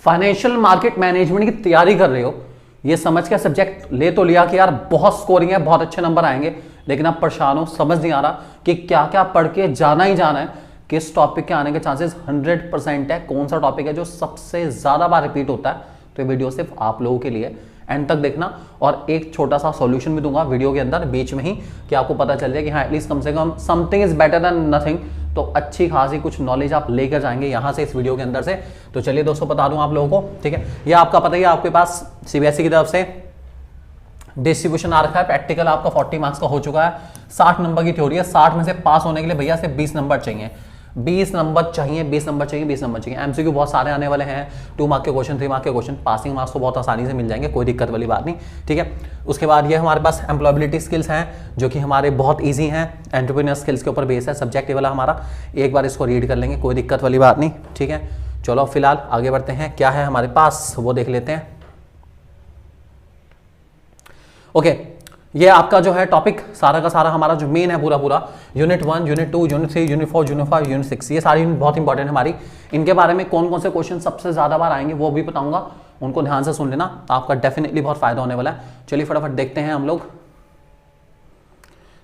Financial market management की तैयारी कर रहे हो, ये समझ के सब्जेक्ट ले तो लिया कि यार बहुत स्कोरिंग है, बहुत अच्छे नंबर आएंगे, लेकिन आप परेशान हो, समझ नहीं आ रहा कि क्या क्या पढ़ के जाना ही जाना है, किस टॉपिक के आने के चांसेस 100% है, कौन सा टॉपिक है जो सबसे ज्यादा बार रिपीट होता है। तो ये वीडियो सिर्फ आप लोगों के लिए, एंड तक देखना, और एक छोटा सा सॉल्यूशन भी दूंगा वीडियो के अंदर बीच में ही, कि आपको पता चल जाए कि हाँ एटलीस्ट कम से कम something is better than nothing. तो अच्छी खासी कुछ नॉलेज आप लेकर जाएंगे यहां से इस वीडियो के अंदर से। तो चलिए दोस्तों बता दूं आप लोगों को, ठीक है, ये आपका पता ही, आपके पास सीबीएसई की तरफ से डिस्ट्रीब्यूशन आ रखा है। प्रैक्टिकल आपका 40 मार्क्स का हो चुका है, 60 नंबर की थ्योरी है। 60 में से पास होने के लिए भैया सिर्फ 20 नंबर चाहिए, 20 नंबर चाहिए, 20 नंबर चाहिए, 20 नंबर चाहिए। एमसीक्यू बहुत सारे आने वाले हैं, 2 मार्क के क्वेश्चन, 3 मार्क के क्वेश्चन, पासिंग मार्क्स तो बहुत आसानी से मिल जाएंगे, कोई दिक्कत वाली बात नहीं, ठीक है। उसके बाद ये हमारे पास एम्प्लॉयबिलिटी स्किल्स हैं जो कि हमारे बहुत ईजी हैं, एंटरप्रेन्योर स्किल्स के ऊपर बेस है, सब्जेक्ट वाला हमारा। एक बार इसको रीड कर लेंगे, कोई दिक्कत वाली बात नहीं, ठीक है। चलो फिलहाल आगे बढ़ते हैं, क्या है हमारे पास वो देख लेते हैं। ओके, ये आपका जो है टॉपिक सारा का सारा हमारा जो मेन है पूरा unit 1, unit 2, unit 3, unit 4, unit 5, unit 6, ये सारी यूनिट बहुत इंपॉर्टेंट है हमारी। इनके बारे में कौन कौन से क्वेश्चन सबसे ज्यादा बार आएंगे वो भी बताऊंगा, उनको ध्यान से सुन लेना, आपका डेफिनेटली बहुत फायदा होने वाला है। चलिए फटाफट देखते हैं हम लोग।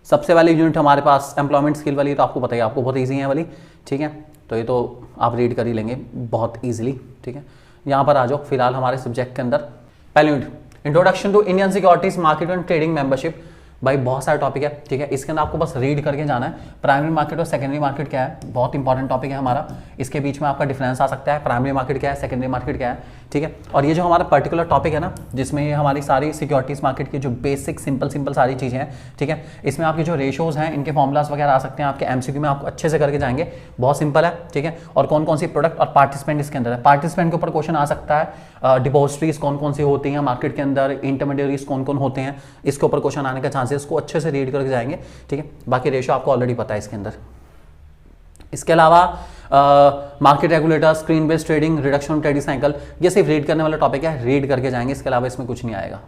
सबसे वाली यूनिट हमारे पास एम्प्लॉयमेंट स्किल वाली, तो आपको पता है आपको बहुत ईजी है वाली, ठीक है, तो ये तो आप रीड कर ही लेंगे बहुत ईजिली, ठीक है। यहाँ पर आ जाओ फिलहाल हमारे सब्जेक्ट के अंदर। पहली unit introduction to Indian securities market and trading membership. भाई बहुत सारे टॉपिक है, ठीक है, इसके अंदर आपको बस रीड करके जाना है। प्राइमरी मार्केट और सेकेंडरी मार्केट क्या है, बहुत इंपॉर्टेंट टॉपिक है हमारा, इसके बीच में आपका डिफरेंस आ सकता है, प्राइमरी मार्केट क्या है, सेकेंडरी मार्केट क्या है, ठीक है। और ये जो हमारा पर्टिकुलर टॉपिक है ना, जिसमें ये हमारी सारी सिक्योरिटीज मार्केट की जो बेसिक सिंपल सारी चीजें हैं, ठीक है, इसमें आपके जो रेशोज हैं इनके फॉर्मुलाज वगैरह आ सकते हैं, आपके एमसीक्यू में आपको अच्छे से करके जाएंगे, बहुत सिंपल है, ठीक है। और कौन कौन सी प्रोडक्ट और पार्टिसिपेंट इसके अंदर है, पार्टिसिपेंट के ऊपर क्वेश्चन आ सकता है, डिपॉजिटरीज कौन कौन सी होती हैं मार्केट के अंदर, इंटरमीडियरीज कौन कौन होते हैं, इसके ऊपर क्वेश्चन आने का चांसेस, को अच्छे से रीड करके जाएंगे, ठीक है। बाकी रेशो आपको ऑलरेडी पता है इसके अंदर। इसके अलावा market regulator, screen based trading, reduction trading cycle, ये सिर्फ रीड करने वाला टॉपिक है, रीड करके जाएंगे, इसके अलावा इसमें कुछ नहीं आएगा।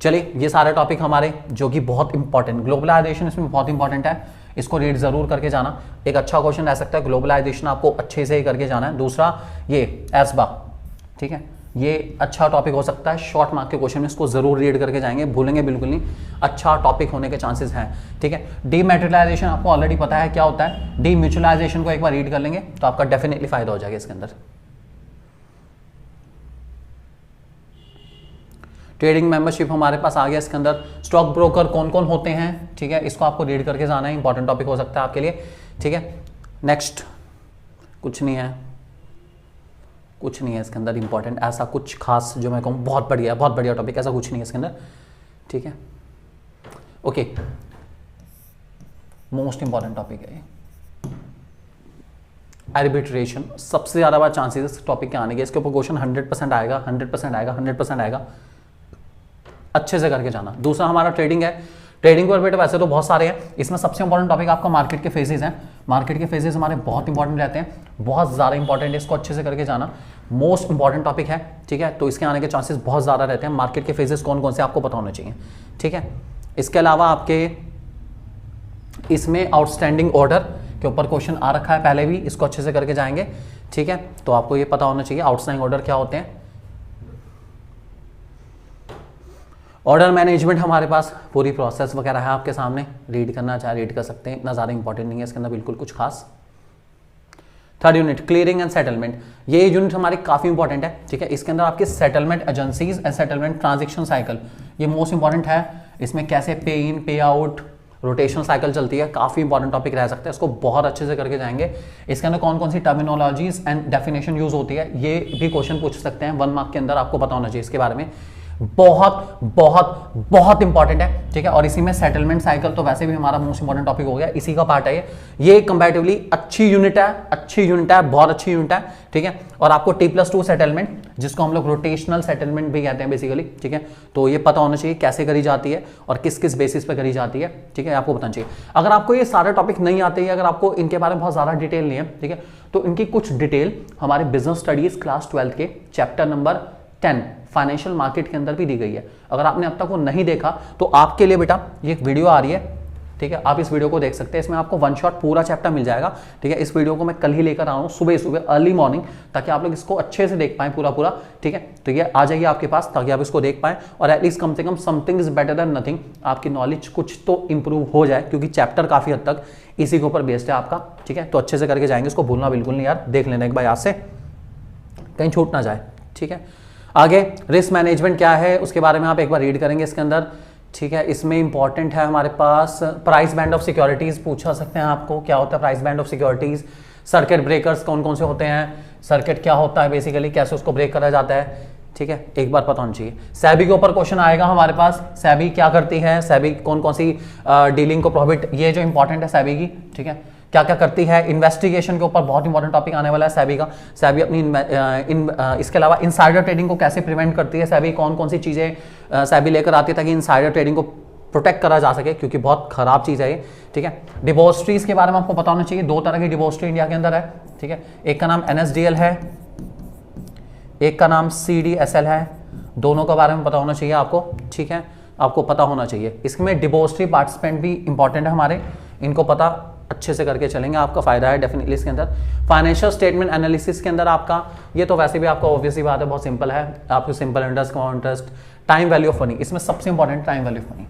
चलिए ये सारे टॉपिक हमारे जो कि बहुत इंपॉर्टेंट, ग्लोबलाइजेशन इसमें बहुत इंपॉर्टेंट है, इसको रीड जरूर करके जाना। एक अच्छा क्वेश्चन रह सकता है, ग्लोबलाइजेशन आपको अच्छे से ही करके जाना है। दूसरा ये एस्बा, ठीक है, ये अच्छा टॉपिक हो सकता है, शॉर्ट मार्क के क्वेश्चन में इसको जरूर रीड करके जाएंगे, भूलेंगे बिल्कुल नहीं, अच्छा टॉपिक होने के चांसेस हैं, ठीक है। डीमैटेरियलाइजेशन आपको ऑलरेडी पता है क्या होता है, डीम्यूचुअलाइजेशन को एक बार रीड कर लेंगे तो आपका डेफिनेटली फायदा हो जाएगा इसके अंदर। ट्रेडिंग मेंबरशिप हमारे पास आ गया, इसके अंदर स्टॉक ब्रोकर कौन कौन होते हैं, ठीक है, इसको आपको रीड करके जाना है, इंपॉर्टेंट टॉपिक हो सकता है आपके लिए, ठीक है। नेक्स्ट कुछ नहीं है, कुछ नहीं है इसके अंदर इंपॉर्टेंट ऐसा कुछ खास जो मैं कहूँ बहुत बढ़िया टॉपिक, ऐसा कुछ नहीं है इसके अंदर, ठीक है। ओके, मोस्ट इंपॉर्टेंट टॉपिक है आर्बिट्रेशन, सबसे ज्यादा बार चांसेस इस टॉपिक के आने के, इसके ऊपर क्वेश्चन 100% आएगा, 100% आएगा, अच्छे से करके जाना। दूसरा हमारा ट्रेडिंग है, ट्रेडिंग पर बेटे वैसे तो बहुत सारे हैं, इसमें सबसे इंपॉर्टेंट टॉपिक आपका मार्केट के फेजेस हैं, मार्केट के फेजेस हमारे बहुत इंपॉर्टेंट रहते हैं, बहुत ज़्यादा इंपॉर्टेंट है, इसको अच्छे से करके जाना, मोस्ट इंपॉर्टेंट टॉपिक है, ठीक है। तो इसके आने के चांसेस बहुत ज़्यादा रहते हैं, मार्केट के फेजेस कौन कौन से आपको पता होने चाहिए, ठीक है। इसके अलावा आपके इसमें आउटस्टैंडिंग ऑर्डर के ऊपर क्वेश्चन आ रखा है पहले भी, इसको अच्छे से करके जाएंगे, ठीक है। तो आपको ये पता होना चाहिए आउटस्टैंडिंग ऑर्डर क्या होते हैं। ऑर्डर मैनेजमेंट हमारे पास पूरी प्रोसेस वगैरह है आपके सामने, रीड करना चाहे रीड कर सकते हैं, इतना ज़्यादा इंपॉर्टेंट नहीं है इसके अंदर बिल्कुल कुछ खास। Third unit clearing and settlement, ये यूनिट हमारी काफ़ी इंपॉर्टेंट है, ठीक है। इसके अंदर आपके settlement agencies and settlement transaction cycle, ये मोस्ट इंपॉर्टेंट है, इसमें कैसे पे इन पे आउट रोटेशन साइकिल चलती है, काफ़ी इंपॉर्टेंट टॉपिक रह सकता है, इसको बहुत अच्छे से करके जाएंगे। इसके अंदर कौन कौन सी टर्मिनोलॉजीज एंड डेफिनेशन यूज होती है, ये भी क्वेश्चन पूछ सकते हैं 1 मार्क के अंदर, आपको पता होना चाहिए इसके बारे में, बहुत इंपॉर्टेंट है, ठीक है। और इसी में सेटलमेंट साइकिल तो वैसे भी हमारा मोस्ट इंपॉर्टेंट टॉपिक हो गया, इसी का पार्ट है ये कंपैरेटिवली अच्छी यूनिट है, बहुत अच्छी यूनिट है, ठीक है। और आपको T+2 सेटलमेंट, जिसको हम लोग रोटेशनल सेटलमेंट भी कहते हैं बेसिकली, ठीक है, तो ये पता होना चाहिए कैसे करी जाती है और किस किस बेसिस पे करी जाती है, ठीक है, आपको बताना चाहिए। अगर आपको ये सारे टॉपिक नहीं आते हैं, अगर आपको इनके बारे में बहुत ज्यादा डिटेल नहीं है, ठीक है, तो इनकी कुछ डिटेल हमारे बिजनेस स्टडीज क्लास 12 के चैप्टर नंबर 10 फाइनेंशियल मार्केट के अंदर भी दी गई है। अगर आपने अब तक वो नहीं देखा तो आपके लिए बेटा ये एक वीडियो आ रही है, ठीक है, आप इस वीडियो को देख सकते हैं, इसमें आपको वन शॉट पूरा चैप्टर मिल जाएगा। ठीक है, इस वीडियो को मैं कल ही लेकर आ रहा हूँ सुबह अर्ली मॉर्निंग, ताकि आप लोग इसको अच्छे से देख पाएं पूरा। ठीक है, तो ये आ जाइए आपके पास ताकि आप इसको देख पाएं, और एटलीस्ट कम से कम something is better than nothing, आपकी नॉलेज कुछ तो इंप्रूव हो जाए, क्योंकि चैप्टर काफी हद तक इसी के ऊपर बेस्ड है आपका। ठीक है, तो अच्छे से करके जाएंगे, इसको भूलना बिल्कुल नहीं यार, देख लेना एक बार याद से, कहीं छूट ना जाए। ठीक है, आगे रिस्क मैनेजमेंट क्या है उसके बारे में आप एक बार रीड करेंगे इसके अंदर। ठीक है, इसमें इंपॉर्टेंट है हमारे पास प्राइस बैंड ऑफ सिक्योरिटीज, पूछा सकते हैं आपको क्या होता है price band of securities, circuit breakers कौन कौन से होते हैं, सर्किट क्या होता है बेसिकली, कैसे उसको ब्रेक करा जाता है। ठीक है, एक बार पता होना चाहिए। सेबी के ऊपर क्वेश्चन आएगा हमारे पास, सेबी क्या करती है, सेबी कौन कौन सी डीलिंग को प्रोहिबिट, ये जो इंपॉर्टेंट है सेबी की। ठीक है, क्या क्या करती है, इन्वेस्टिगेशन के ऊपर बहुत इंपॉर्टेंट टॉपिक आने वाला है सेबी का। सेबी अपनी इसके अलावा इनसाइडर ट्रेडिंग को कैसे प्रिवेंट करती है सेबी, कौन कौन सी चीज़ें सेबी लेकर आती है ताकि इनसाइडर ट्रेडिंग को प्रोटेक्ट करा जा सके, क्योंकि बहुत खराब चीज़ है ये। ठीक है, डिपॉजिटरीज के बारे में आपको पता होना चाहिए, दो तरह की डिपॉजिटरी इंडिया के अंदर है। ठीक है, एक का नाम NSDL है, एक का नाम CDSL है, दोनों के बारे में पता होना चाहिए आपको। ठीक है, आपको पता होना चाहिए। इसमें डिपॉजिटरी पार्टिसिपेंट भी इंपॉर्टेंट है हमारे, इनको पता अच्छे से करके चलेंगे, आपका फायदा है डेफिनेटली इसके अंदर। फाइनेंशियल स्टेटमेंट एनालिसिस के अंदर आपका ये तो वैसे भी आपका ऑब्वियसली बात है, बहुत सिंपल है, आपको simple interest, compound interest, time value of money, इसमें सबसे important time value of money.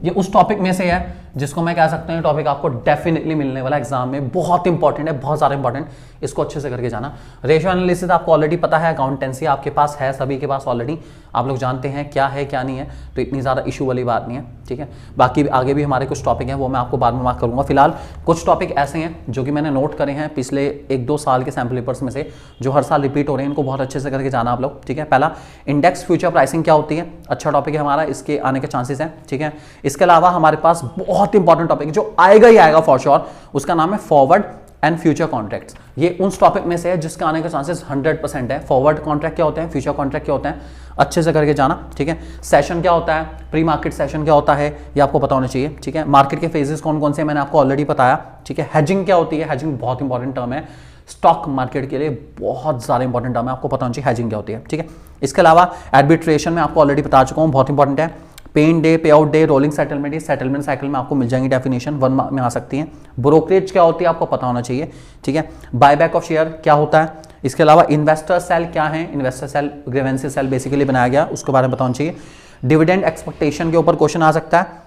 ये उस टॉपिक में से है जिसको मैं कह सकता हूँ टॉपिक आपको डेफिनेटली मिलने वाला एग्जाम में, बहुत इंपॉर्टेंट है, बहुत ज़्यादा इंपॉर्टेंट, इसको अच्छे से करके जाना। रेशियो एनालिसिस आपको ऑलरेडी पता है, अकाउंटेंसी आपके पास है, सभी के पास ऑलरेडी, आप लोग जानते हैं क्या है क्या नहीं है, तो इतनी ज़्यादा इशू वाली बात नहीं है। ठीक है, बाकी आगे भी हमारे कुछ टॉपिक हैं, वो मैं आपको बाद में मार्क करूँगा। फिलहाल कुछ टॉपिक ऐसे हैं जो कि मैंने नोट करे हैं पिछले 1-2 साल के सैम्पल पेपर्स में से, जो हर साल रिपीट हो रहे हैं, इनको बहुत अच्छे से करके जाना आप लोग। ठीक है, पहला इंडेक्स फ्यूचर प्राइसिंग क्या होती है, अच्छा टॉपिक है हमारा, इसके आने के चांसेस हैं। ठीक है, इसके अलावा हमारे पास बहुत इंपॉर्टेंट टॉपिक जो आएगा ही आएगा फॉर श्योर, उसका नाम है फॉरवर्ड एंड फ्यूचर कॉन्ट्रैक्ट्स। ये उन टॉपिक में से है जिसके आने के चांसेस 100% है। फॉरवर्ड कॉन्ट्रैक्ट क्या होते हैं, फ्यूचर कॉन्ट्रैक्ट क्या होते हैं, अच्छे से करके जाना। ठीक है, सेशन क्या होता है, प्री मार्केट सेशन क्या होता है, ये आपको पता होना चाहिए। ठीक है, मार्केट के फेजेस कौन कौन से मैंने आपको ऑलरेडी बताया। ठीक है, हेजिंग क्या होती है, हेजिंग बहुत इंपॉर्टेंट टर्म है स्टॉक मार्केट के लिए, बहुत ज़्यादा इंपॉर्टेंट टर्म है, आपको पता होना चाहिए हेजिंग क्या होती है। ठीक है, इसके अलावा आर्बिट्रेशन में आपको ऑलरेडी बता चुका हूँ, बहुत इंपॉर्टेंट है। पे इन डे, पे आउट डे, रोलिंग सेटलमेंट, ये सेटलमेंट साइकिल में आपको मिल जाएंगी, डेफिनेशन 1 मार्क में आ सकती है। ब्रोकरेज क्या होती है आपको पता होना चाहिए। ठीक है, बायबैक ऑफ शेयर क्या होता है, इसके अलावा इन्वेस्टर सेल क्या है, इन्वेस्टर सेल ग्रीवेंसी सेल बेसिकली बनाया गया, उसके बारे में पता होना चाहिए। डिविडेंड एक्सपेक्टेशन के ऊपर क्वेश्चन आ सकता है,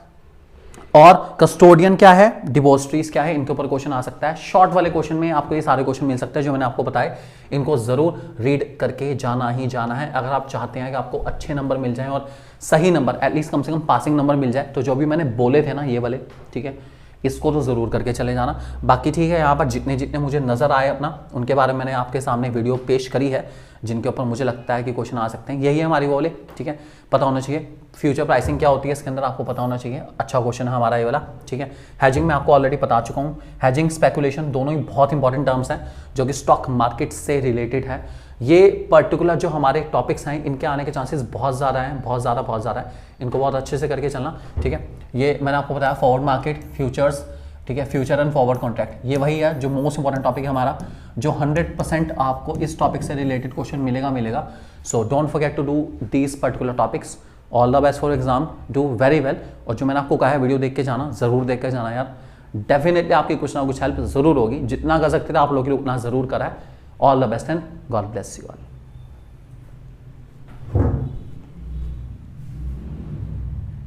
और कस्टोडियन क्या है, डिपॉजिटरीज क्या है, इनके ऊपर क्वेश्चन आ सकता है। शॉर्ट वाले क्वेश्चन में आपको ये सारे क्वेश्चन मिल सकते हैं जो मैंने आपको बताए, इनको जरूर रीड करके जाना ही जाना है अगर आप चाहते हैं कि आपको अच्छे नंबर मिल जाएं और सही नंबर, एटलीस्ट कम से कम पासिंग नंबर मिल जाए। तो जो भी मैंने बोले थे ना ये वाले, ठीक है, इसको तो ज़रूर करके चले जाना। बाकी ठीक है, यहाँ पर जितने जितने मुझे नज़र आए अपना, उनके बारे में मैंने आपके सामने वीडियो पेश करी है, जिनके ऊपर मुझे लगता है कि क्वेश्चन आ सकते हैं। यही है हमारी बोले। ठीक है, पता होना चाहिए। फ्यूचर प्राइसिंग क्या होती है इसके अंदर आपको पता होना चाहिए, अच्छा क्वेश्चन है हमारा ये वाला। ठीक है, हैजिंग में आपको ऑलरेडी बता चुका हूँ। हैजिंग स्पेकुलेशन दोनों ही बहुत इंपॉर्टेंट टर्म्स हैं जो कि स्टॉक मार्केट से रिलेटेड है। ये पर्टिकुलर जो हमारे टॉपिक्स हैं इनके आने के चांसेस बहुत ज़्यादा हैं, बहुत ज़्यादा है, इनको बहुत अच्छे से करके चलना। ठीक है, ये मैंने आपको बताया फॉरवर्ड मार्केट, फ्यूचर्स, ठीक है, फ्यूचर एंड फॉरवर्ड कॉन्ट्रैक्ट, ये वही है जो मोस्ट इंपॉर्टेंट टॉपिक है हमारा, जो 100% आपको इस टॉपिक से रिलेटेड क्वेश्चन मिलेगा। So don't forget to do these particular topics. All the best for exam, do very well. और जो मैंने आपको कहा है वीडियो देख के जाना, ज़रूर देख के जाना यार, डेफिनेटली आपकी कुछ ना कुछ हेल्प ज़रूर होगी। जितना कर सकते थे आप लोग के लिए उतना ज़रूर करा है। All the best and God bless you all.